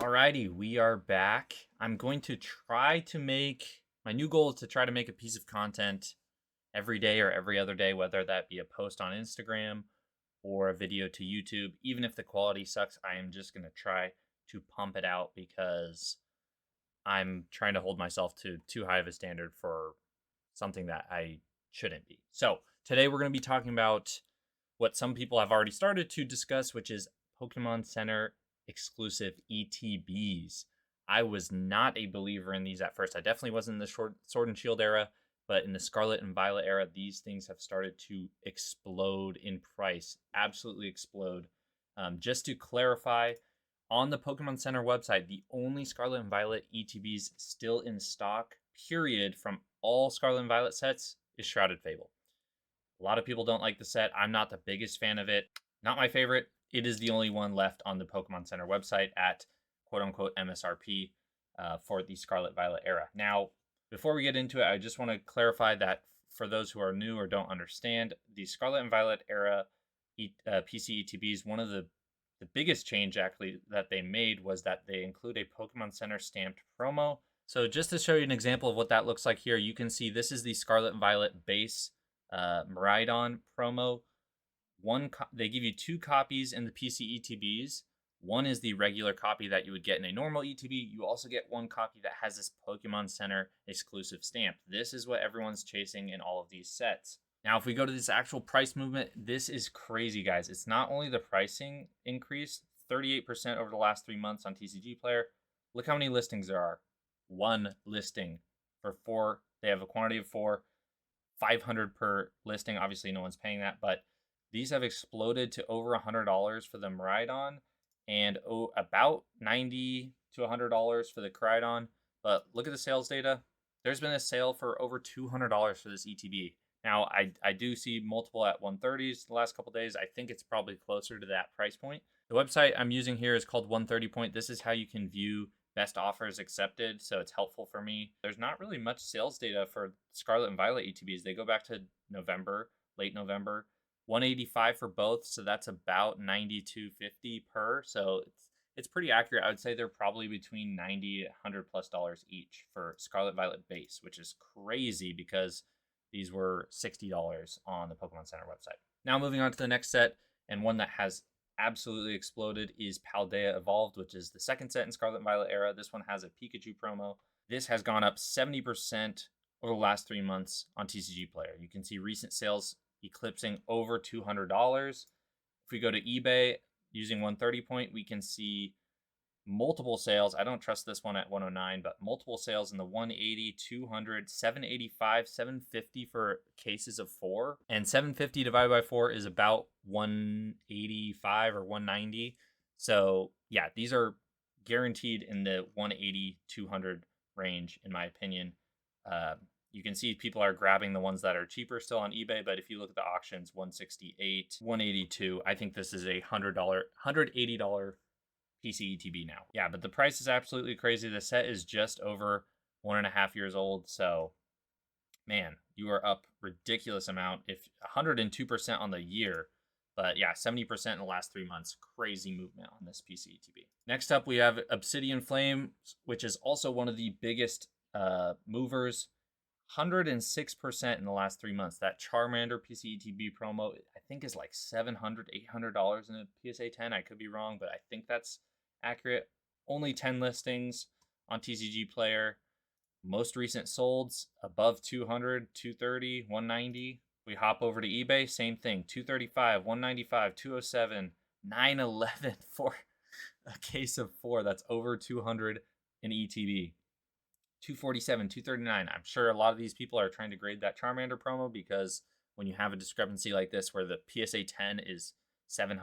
Alrighty, we are back. I'm going to try to make my new goal is to try to make a piece of content every day or every other day, whether that be a post on Instagram or a video to YouTube. Even if the quality sucks, I am just going to try to pump it out because I'm trying to hold myself to too high of a standard for something that I shouldn't be. So, today we're going to be talking about what some people have already started to discuss, which is Pokemon Center exclusive ETBs. I was not a believer in these at first. I definitely wasn't in the Sword and Shield era, but in the Scarlet and Violet era, these things have started to explode in price. Absolutely explode. Just to clarify, on the Pokemon Center website, the only Scarlet and Violet ETBs still in stock, period, from all Scarlet and Violet sets is Shrouded Fable. A lot of people don't like the set. I'm not the biggest fan of it. Not my favorite. It is the only one left on the Pokemon Center website at quote-unquote MSRP for the Scarlet Violet era. Now, before we get into it, I just want to clarify that for those who are new or don't understand, the Scarlet and Violet era PC ETBs, one of the biggest change actually that they made was that they include a Pokemon Center stamped promo. So just to show you an example of what that looks like here, you can see this is the Scarlet and Violet base Miraidon promo. They give you 2 copies in the PC ETBs. One is the regular copy that you would get in a normal ETB. You also get 1 copy that has this Pokemon Center exclusive stamp. This is what everyone's chasing in all of these sets. Now, if we go to this actual price movement, this is crazy, guys. It's not only the pricing increase, 38% over the last 3 months on TCG Player. Look how many listings there are. 1 listing for 4. They have a quantity of 4. 500 per listing. Obviously, no one's paying that, but these have exploded to over $100 for the Miraidon and about $90 to $100 for the Crydon. But look at the sales data. There's been a sale for over $200 for this ETB. Now, I do see multiple at 130s the last couple days. I think it's probably closer to that price point. The website I'm using here is called 130 Point. This is how you can view best offers accepted, so it's helpful for me. There's not really much sales data for Scarlet and Violet ETBs. They go back to November, late November. 185 for both, so that's about $92.50 per. So it's pretty accurate. I would say they're probably between $90 $100+ each for Scarlet Violet base, which is crazy because these were $60 on the Pokemon Center website. Now moving on to the next set, and one that has absolutely exploded is Paldea Evolved, which is the second set in Scarlet and Violet era. This one has a Pikachu promo. This has gone up 70% over the last 3 months on TCG Player. You can see recent sales eclipsing over $200. If we go to eBay using 130 Point, we can see multiple sales. I don't trust this one at 109, but multiple sales in the 180, 200, 785, 750 for cases of 4. And 750 divided by 4 is about 185 or 190. So yeah, these are guaranteed in the 180, 200 range, in my opinion. You can see people are grabbing the ones that are cheaper still on eBay, but if you look at the auctions, 168, 182, I think this is a $180 PC ETB now. Yeah, but the price is absolutely crazy. The set is just over 1.5 years old, so man, you are up ridiculous amount. If 102% on the year, but yeah, 70% in the last 3 months. Crazy movement on this PC ETB. Next up, we have Obsidian Flames, which is also one of the biggest movers. 106% in the last 3 months. That Charmander PC ETB promo, I think, is like $700, $800 in a PSA 10. I could be wrong, but I think that's accurate. Only 10 listings on TCG Player. Most recent solds above 200, 230, 190. We hop over to eBay, same thing. 235, 195, 207, 911 for a case of 4. That's over 200 in ETB. 247, 239. I'm sure a lot of these people are trying to grade that Charmander promo because when you have a discrepancy like this where the PSA 10 is $700,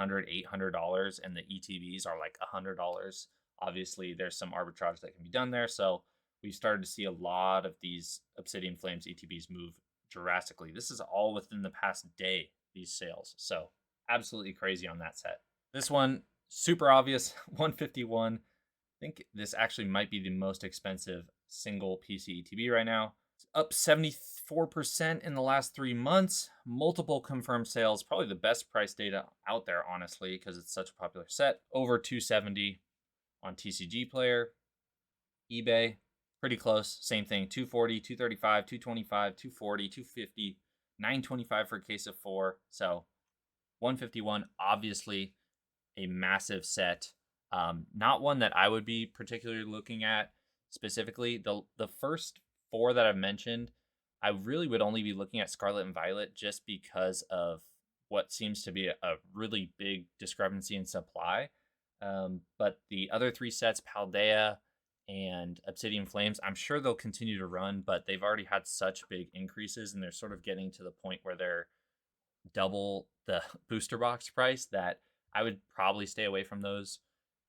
$800 and the ETBs are like $100, obviously there's some arbitrage that can be done there. So we've started to see a lot of these Obsidian Flames ETBs move drastically. This is all within the past day, these sales. So absolutely crazy on that set. This one, super obvious, 151. I think this actually might be the most expensive single PC ETB right now. It's up 74% in the last 3 months. Multiple confirmed sales. Probably the best price data out there, honestly, because it's such a popular set. Over 270 On TCG Player, eBay, pretty close. Same thing, 240, 235, 225, 240, 250, 925 for a case of 4. So 151, obviously a massive set. Not one that I would be particularly looking at specifically. The first 4 that I've mentioned, I really would only be looking at Scarlet and Violet just because of what seems to be a really big discrepancy in supply. But the other 3 sets, Paldea and Obsidian Flames, I'm sure they'll continue to run, but they've already had such big increases and they're sort of getting to the point where they're double the booster box price that I would probably stay away from those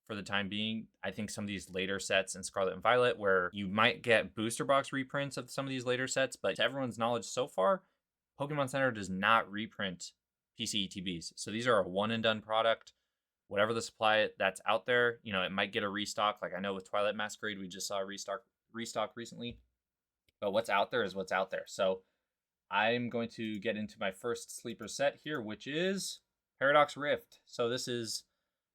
for the time being. I think some of these later sets in Scarlet and Violet, where you might get booster box reprints of some of these later sets, but to everyone's knowledge so far, Pokemon Center does not reprint PC ETBs. So these are a one and done product. Whatever the supply that's out there, you know, it might get a restock. Like I know with Twilight Masquerade, we just saw a restock recently. But what's out there is what's out there. So I'm going to get into my first sleeper set here, which is Paradox Rift. So this is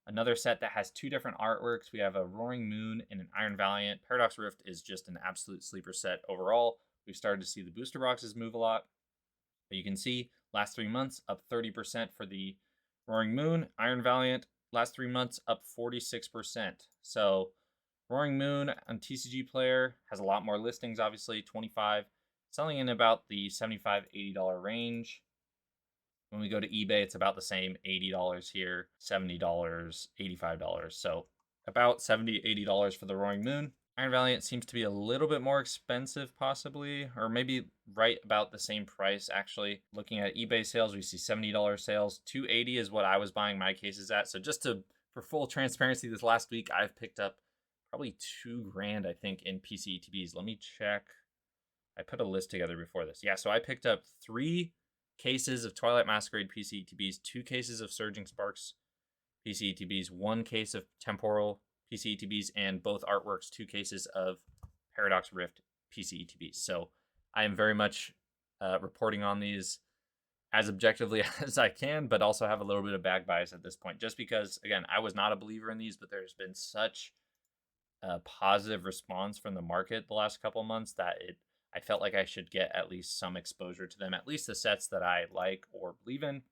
another set that has 2 different artworks. We have a Roaring Moon and an Iron Valiant. Paradox Rift is just an absolute sleeper set overall. We've started to see the booster boxes move a lot. But you can see last 3 months up 30% for the Roaring Moon. Iron Valiant, last 3 months up 46%. So Roaring Moon on TCG Player has a lot more listings, obviously, 25, selling in about the $75, $80 range. When we go to eBay, it's about the same, $80 here, $70, $85. So about $70, $80 for the Roaring Moon. Iron Valiant seems to be a little bit more expensive, possibly, or maybe right about the same price, actually. Looking at eBay sales, we see $70 sales. $280 is what I was buying my cases at. So just for full transparency, this last week, I've picked up probably $2,000, I think, in PC ETBs. Let me check. I put a list together before this. Yeah, so I picked up 3 cases of Twilight Masquerade PC ETBs, 2 cases of Surging Sparks PC ETBs, 1 case of Temporal PC ETBs, and both artworks, 2 cases of Paradox Rift PC ETBs. So I am very much reporting on these as objectively as I can, but also have a little bit of bag bias at this point, just because, again, I was not a believer in these, but there's been such a positive response from the market the last couple of months that I felt like I should get at least some exposure to them, at least the sets that I like or believe in.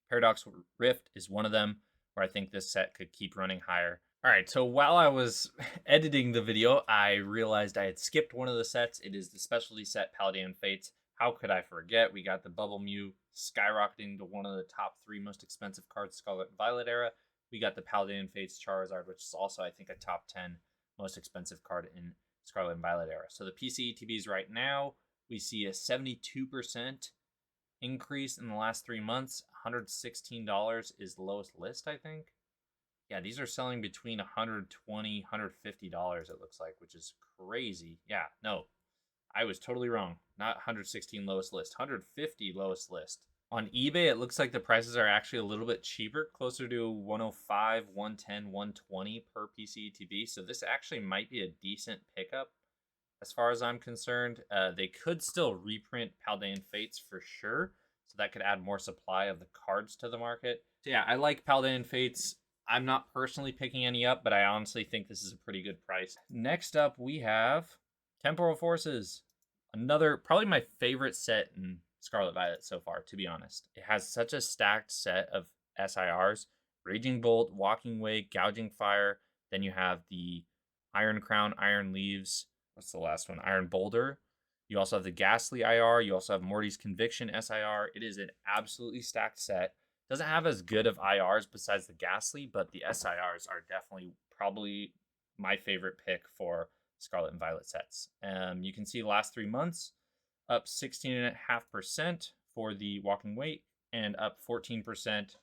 Paradox Rift is one of them where I think this set could keep running higher. All right, so while I was editing the video, I realized I had skipped one of the sets. It is the specialty set Paldean Fates. How could I forget? We got the Bubble Mew skyrocketing to one of the top 3 most expensive cards, Scarlet and Violet era. We got the Paldean Fates Charizard, which is also, I think, a top 10 most expensive card in Scarlet and Violet era. So the PC ETBs right now, we see a 72% increase in the last 3 months. $116 is the lowest list, I think. Yeah, these are selling between $120, $150, it looks like, which is crazy. Yeah, no, I was totally wrong. Not 116 lowest list, 150 lowest list. On eBay, it looks like the prices are actually a little bit cheaper, closer to 105, 110, 120 per PC ETB. So this actually might be a decent pickup as far as I'm concerned. They could still reprint Paldean Fates for sure. So that could add more supply of the cards to the market. So yeah, I like Paldean Fates. I'm not personally picking any up, but I honestly think this is a pretty good price. Next up, we have Temporal Forces. Another, probably my favorite set in Scarlet Violet so far, to be honest. It has such a stacked set of SIRs. Raging Bolt, Walking Wake, Gouging Fire. Then you have the Iron Crown, Iron Leaves. What's the last one? Iron Boulder. You also have the Ghastly IR. You also have Morty's Conviction SIR. It is an absolutely stacked set. Doesn't have as good of IRs besides the Ghastly, but the SIRs are definitely probably my favorite pick for Scarlet and Violet sets. You can see the last 3 months, up 16.5% for the Walking Wake and up 14%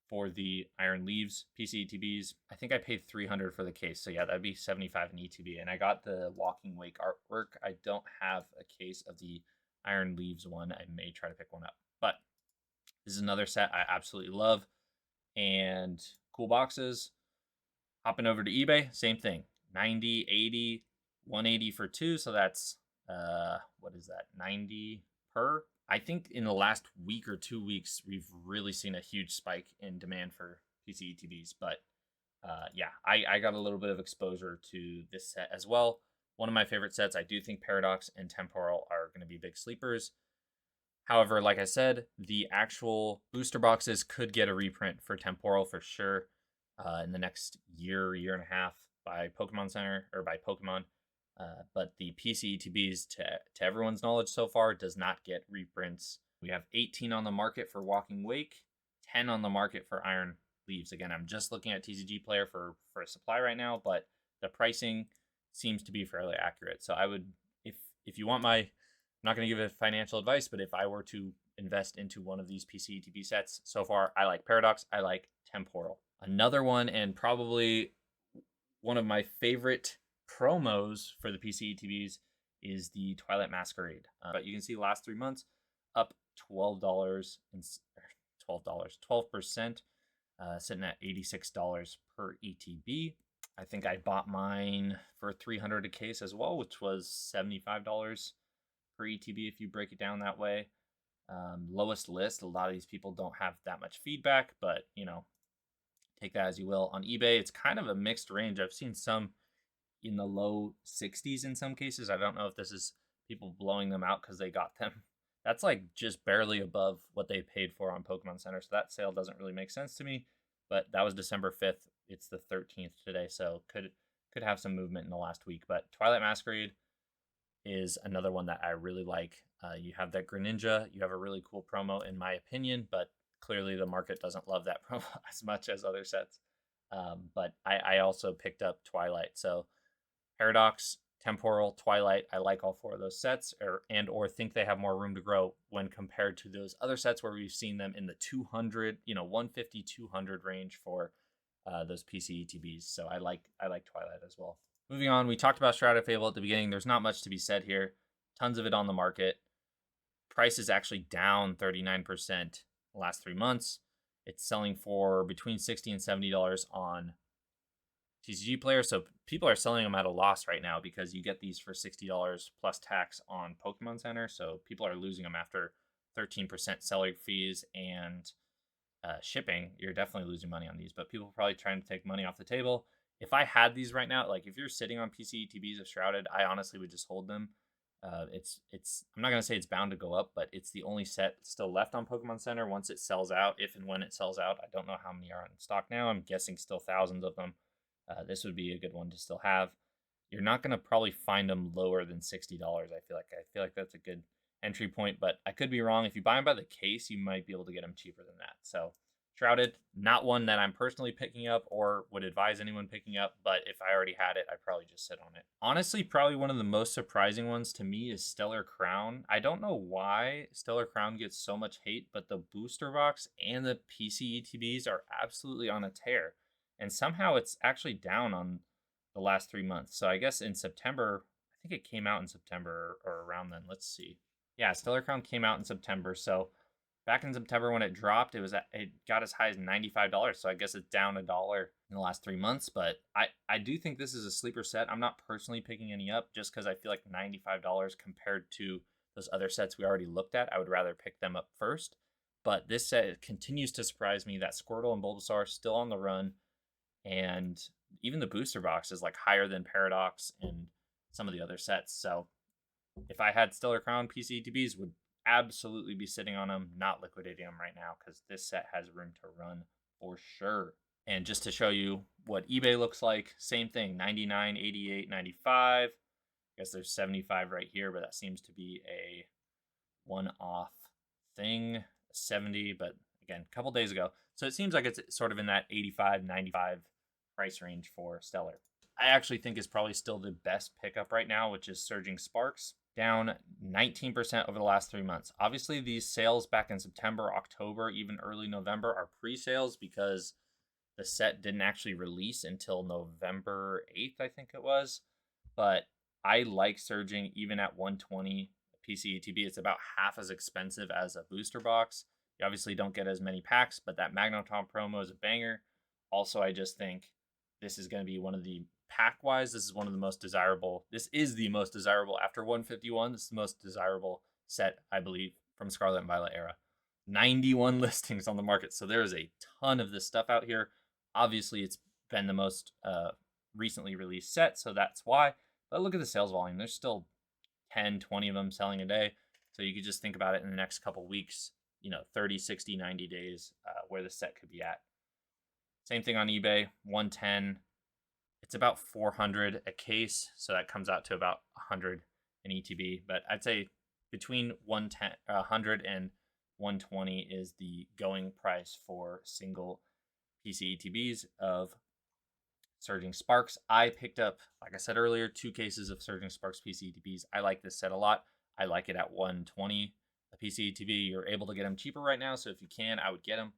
for the Iron Leaves PC ETBs. I think I paid $300 for the case, so yeah, that'd be $75 in ETB. And I got the Walking Wake artwork. I don't have a case of the Iron Leaves one. I may try to pick one up, but this is another set I absolutely love. And cool boxes. Hopping over to eBay, same thing. 90, 80, 180 for 2. So that's, what is that, 90 per? I think in the last week or 2 weeks, we've really seen a huge spike in demand for PC ETBs. But yeah, I got a little bit of exposure to this set as well. One of my favorite sets. I do think Paradox and Temporal are going to be big sleepers. However, like I said, the actual booster boxes could get a reprint for Temporal for sure in the next year, year and a half by Pokemon Center or by Pokemon. But the PC ETBs, to everyone's knowledge so far, does not get reprints. We have 18 on the market for Walking Wake, 10 on the market for Iron Leaves. Again, I'm just looking at TCG Player for a supply right now, but the pricing seems to be fairly accurate. So I would, if you want my, I'm not going to give it financial advice, but if I were to invest into one of these PC ETB sets, so far I like Paradox, I like Temporal. Another one, and probably one of my favorite promos for the PC ETBs, is the Twilight Masquerade. But you can see last 3 months up $12 and $12%, sitting at $86 per ETB. I think I bought mine for $300 a case as well, which was $75 per ETB if you break it down that way. Lowest list, a lot of these people don't have that much feedback, but you know, take that as you will. On eBay, it's kind of a mixed range. I've seen some in the low 60s in some cases. I don't know if this is people blowing them out because they got them. That's like just barely above what they paid for on Pokemon Center. So that sale doesn't really make sense to me. But that was December 5th. It's the 13th today, so could have some movement in the last week. But Twilight Masquerade is another one that I really like. You have that Greninja. You have a really cool promo, in my opinion, but clearly the market doesn't love that promo as much as other sets. But I also picked up Twilight. So Paradox, Temporal, Twilight, I like all four of those sets, or think they have more room to grow when compared to those other sets where we've seen them in the 200, 150, 200 range for those PC ETBs. So I like Twilight as well. Moving on, we talked about Shrouded Fable at the beginning. There's not much to be said here. Tons of it on the market. Price is actually down 39% the last 3 months. It's selling for between $60 and $70 on TCG Player. So people are selling them at a loss right now because you get these for $60 plus tax on Pokemon Center. So people are losing them after 13% seller fees and shipping. You're definitely losing money on these, but people are probably trying to take money off the table. If I had these right now, like if you're sitting on PC ETBs of Shrouded, I honestly would just hold them. It's I'm not gonna say it's bound to go up, but it's the only set still left on Pokemon Center. Once it sells out, if and when it sells out, I don't know how many are in stock now. I'm guessing still thousands of them. This would be a good one to still have. You're not gonna probably find them lower than $60. I feel like that's a good entry point, but I could be wrong. If you buy them by the case, you might be able to get them cheaper than that. So Shrouded, not one that I'm personally picking up or would advise anyone picking up, but if I already had it, I'd probably just sit on it. Honestly, probably one of the most surprising ones to me is Stellar Crown. I don't know why Stellar Crown gets so much hate, but the booster box and the PC ETBs are absolutely on a tear. And somehow it's actually down on the last 3 months. So I guess in September, I think it came out in September or around then. Let's see. Yeah, Stellar Crown came out in September. So back in September when it dropped, it got as high as $95. So I guess it's down $1 in the last 3 months. But I do think this is a sleeper set. I'm not personally picking any up just because I feel like $95 compared to those other sets we already looked at. I would rather pick them up first. But this set continues to surprise me that Squirtle and Bulbasaur are still on the run. And even the booster box is like higher than Paradox and some of the other sets. So if I had Stellar Crown, PC ETBs would absolutely be sitting on them, not liquidating them right now because this set has room to run for sure. And just to show you what eBay looks like, same thing, 99, 88, 95. I guess there's 75 right here, but that seems to be a one-off thing, 70, but again, a couple days ago. So it seems like it's sort of in that 85, 95 price range for Stellar. I actually think is probably still the best pickup right now, which is Surging Sparks, down 19% over the last 3 months. Obviously, these sales back in September, October, even early November are pre-sales because the set didn't actually release until November 8th, I think it was. But I like Surging even at 120 PC ETB. It's about half as expensive as a booster box. You obviously don't get as many packs, but that Magneton promo is a banger. Also, I just think this is going to be one of the pack-wise, this is one of the most desirable. This is the most desirable after 151. This is the most desirable set, I believe, from Scarlet and Violet era. 91 listings on the market. So there is a ton of this stuff out here. Obviously, it's been the most recently released set, so that's why. But look at the sales volume. There's still 10, 20 of them selling a day. So you could just think about it in the next couple weeks, 30, 60, 90 days, where the set could be at. Same thing on eBay, 110. It's about 400 a case, so that comes out to about 100 an ETB. But I'd say between 100 and 120 is the going price for single PC ETBs of Surging Sparks. I picked up, like I said earlier, 2 cases of Surging Sparks PC ETBs. I like this set a lot. I like it at 120 a PC ETB. You're able to get them cheaper right now, so if you can, I would get them.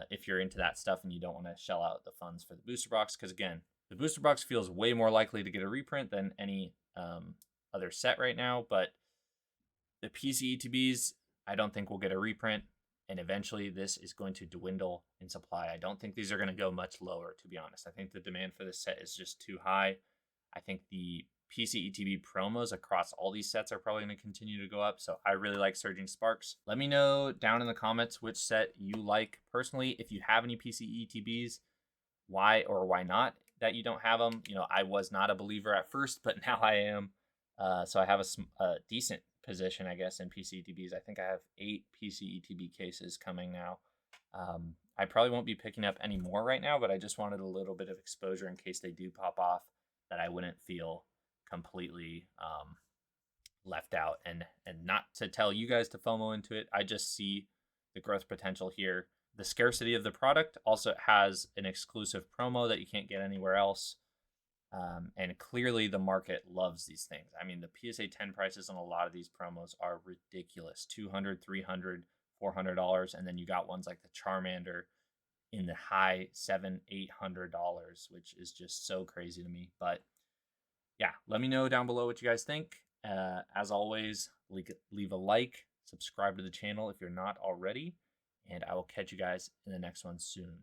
If you're into that stuff and you don't want to shell out the funds for the booster box, because again, the booster box feels way more likely to get a reprint than any other set right now. But the PC ETBs, I don't think we'll get a reprint, and eventually this is going to dwindle in supply. I don't think these are going to go much lower, to be honest. I think the demand for this set is just too high. I think the PC ETB promos across all these sets are probably going to continue to go up. So I really like Surging Sparks. Let me know down in the comments which set you like personally. If you have any PC ETBs, why or why not that you don't have them. I was not a believer at first, but now I am. So I have a decent position, I guess, in PC ETBs. I think I have 8 PC ETB cases coming now. I probably won't be picking up any more right now, but I just wanted a little bit of exposure in case they do pop off, that I wouldn't feel completely left out, and not to tell you guys to FOMO into it. I just see the growth potential here. The scarcity of the product also has an exclusive promo that you can't get anywhere else. And clearly the market loves these things. I mean, the PSA 10 prices on a lot of these promos are ridiculous. $200, $300, $400. And then you got ones like the Charmander in the high $700, $800, which is just so crazy to me. But yeah, let me know down below what you guys think. As always, leave a like, subscribe to the channel if you're not already, and I will catch you guys in the next one soon.